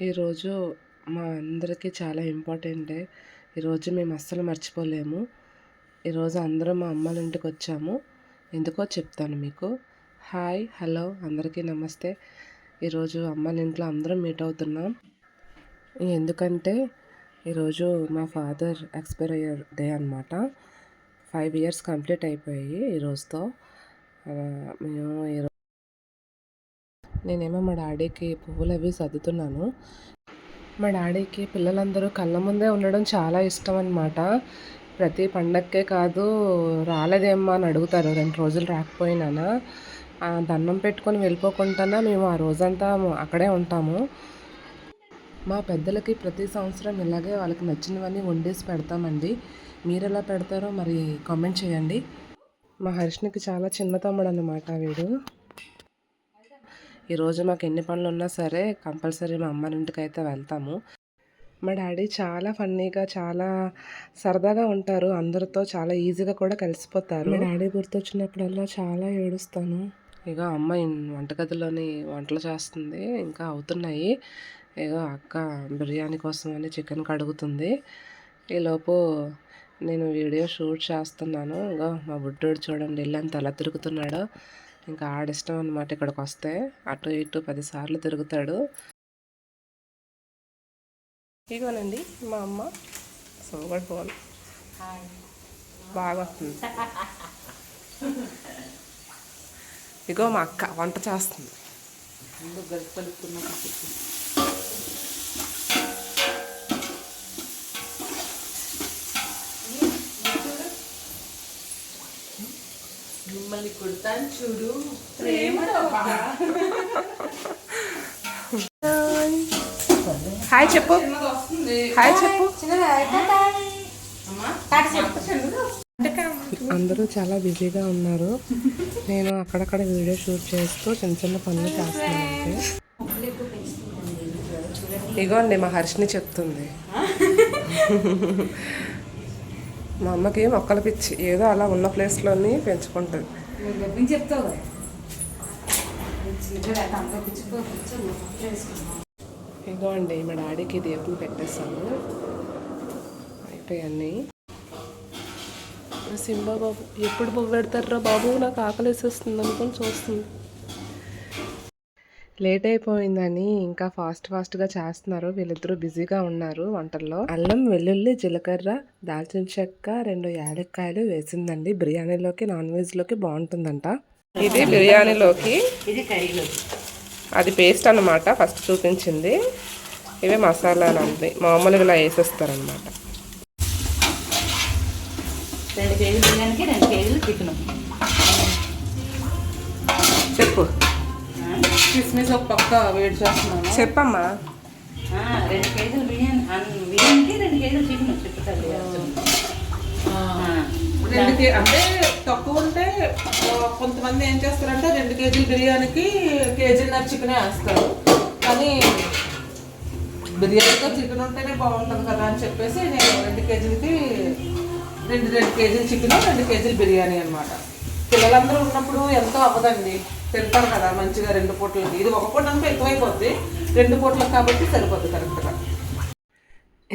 ఈరోజు మా అందరికీ చాలా ఇంపార్టెంట్ డే. ఈరోజు మేము అస్సలు మర్చిపోలేము. ఈరోజు అందరం మా అమ్మల ఇంటికి వచ్చాము. ఎందుకో చెప్తాను మీకు. హాయ్, హలో, అందరికీ నమస్తే. ఈరోజు అమ్మల ఇంట్లో అందరం మీట్ అవుతున్నాం. ఎందుకంటే ఈరోజు మా ఫాదర్ ఎక్స్పైర్ అయ్యే డే అనమాట. 5 years కంప్లీట్ అయిపోయాయి ఈరోజుతో. మేము నేనేమో మా డాడీకి పువ్వులు అవి సర్దుతున్నాను. మా డాడీకి పిల్లలందరూ కళ్ళ ముందే ఉండడం చాలా ఇష్టం అనమాట. ప్రతి పండగకే కాదు, రాలేదేమ్మా అని అడుగుతారు. 2 రోజులు రాకపోయినానా దండం పెట్టుకొని వెళ్ళిపోకుండానా మేము ఆ రోజంతా అక్కడే ఉంటాము. మా పెద్దలకి ప్రతి సంవత్సరం ఇలాగే వాళ్ళకి నచ్చినవన్నీ వండేసి పెడతామండి. మీరు ఎలా పెడతారో మరి కామెంట్ చేయండి. మా హర్షినికి చాలా చిన్న తమ్ముడు అన్నమాట వీడు. ఈరోజు మాకు ఎన్ని పనులు ఉన్నా సరే కంపల్సరీ మా అమ్మ ఇంటికి అయితే వెళ్తాము. మా డాడీ చాలా ఫన్నీగా, చాలా సరదాగా ఉంటారు. అందరితో చాలా ఈజీగా కూడా కలిసిపోతారు. మా డాడీ గుర్తొచ్చినప్పుడల్లా చాలా ఏడుస్తాను. ఇక అమ్మ వంటగదిలోని వంటలు చేస్తుంది, ఇంకా అవుతున్నాయి. ఇగో అక్క బిర్యానీ కోసం అని చికెన్ కడుగుతుంది. ఈలోపు నేను వీడియో షూట్ చేస్తున్నాను. ఇంకా మా బుడ్డోడు చూడండి ఇల్లంతా ఎలా తిరుగుతున్నాడో. ఇంకా ఆడిష్టం అనమాట. ఇక్కడికి వస్తే అటు ఇటు 10 సార్లు తిరుగుతాడు. ఇగోనండి మా అమ్మ సోగడు ఫోన్ బాగా వస్తుంది. ఇగో మా అక్క వంట చేస్తుంది. మిమ్మల్ని కొడతాను చూడు. హాయ్ చెప్పు, హాయ్ చెప్పు. అందరూ చాలా బిజీగా ఉన్నారు. నేను అక్కడక్కడ వీడియో షూట్ చేస్తూ చిన్న చిన్న పనులు చేస్తున్నాను. ఇగోండి మా హర్షిని చెప్తుంది. మా అమ్మకి మొక్కల పిచ్చి, ఏదో అలా ఉన్న ప్లేస్లోని పెంచుకుంటుంది. ఇదో అండి మా డాడీకి దీపం పెట్టేస్తాను. అయిపోయాన్ని. సింబా బాబు ఎప్పుడు పువ్వు పెడతారా బాబు, నాకు ఆకలి వేసేస్తుంది అనుకొని చూస్తుంది. లేట్ అయిపోయిందని ఇంకా ఫాస్ట్గా చేస్తున్నారు. వీళ్ళిద్దరూ బిజీగా ఉన్నారు వంటల్లో. అల్లం, వెల్లుల్లి, జీలకర్ర, దాల్చిన చెక్క, 2 యాలక్కాయలు వేసిందండి. బిర్యానీలోకి, నాన్ వెజ్లోకి బాగుంటుందంట. ఇది బిర్యానీలోకి, ఇది కర్రీలోకి. అది పేస్ట్ అన్నమాట ఫస్ట్ చూపించింది. ఇవే మసాలాలు అన్నీ మామూలుగా ఇలా వేసేస్తారనమాట. 2 కేజీలు బిర్యానీకి 2 కేజీలు చికెన్. చెప్పు. కిస్మిస్ ఒక పక్క వేడి చేస్తున్నాను. చెప్పమ్మా. 2 కేజీలు బిర్యానీకి 2 కేజీలు చికెన్ చెప్తాను. అంటే తక్కువ ఉంటే కొంతమంది ఏం చేస్తారంటే 2 కేజీల బిర్యానీకి 1.5 కేజీన్నర చికెన్ వేస్తారు. కానీ బిర్యానీతో చికెన్ ఉంటేనే బాగుంటుంది కదా అని చెప్పేసి నేను 2 కేజీలకి 2 కేజీలు చికెన్, 2 కేజీలు బిర్యానీ అనమాట. పిల్లలందరూ ఉన్నప్పుడు ఎంతో అవ్వదండి, తింటారు కదా మంచిగా 2 పూటలకి. ఇది ఒక పూట అంటే ఎక్కువైపోద్ది, 2 పూటలకు కాబట్టి సరిపోద్ది కరెక్ట్గా.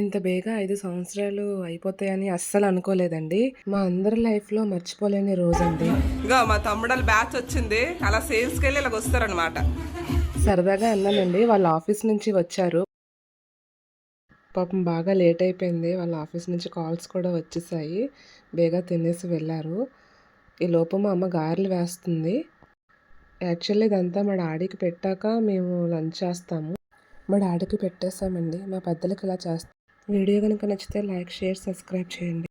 ఇంత బేగా 5 సంవత్సరాలు అయిపోతాయని అస్సలు అనుకోలేదండి. మా అందరి లైఫ్లో మర్చిపోలేని రోజండి. ఇంకా మా తమ్ముడల బ్యాచ్ వచ్చింది. అలా సేల్స్కి వెళ్ళి ఇలాగ వస్తారనమాట. సరదాగా అన్నానండి. వాళ్ళ ఆఫీస్ నుంచి వచ్చారు. పాపం బాగా లేట్ అయిపోయింది. వాళ్ళ ఆఫీస్ నుంచి కాల్స్ కూడా వచ్చేసాయి. బేగా తినేసి వెళ్ళారు. ఈ లోపు మా అమ్మ గారెలు వేస్తుంది. యాక్చువల్లీ ఇదంతా మా డాడీకి పెట్టాక మేము లంచ్ చేస్తాము. మా డాడీకి పెట్టేస్తామండి. మా పెద్దలకి ఇలా చేస్తాం. వీడియో కనుక నచ్చితే లైక్, షేర్, సబ్స్క్రైబ్ చేయండి.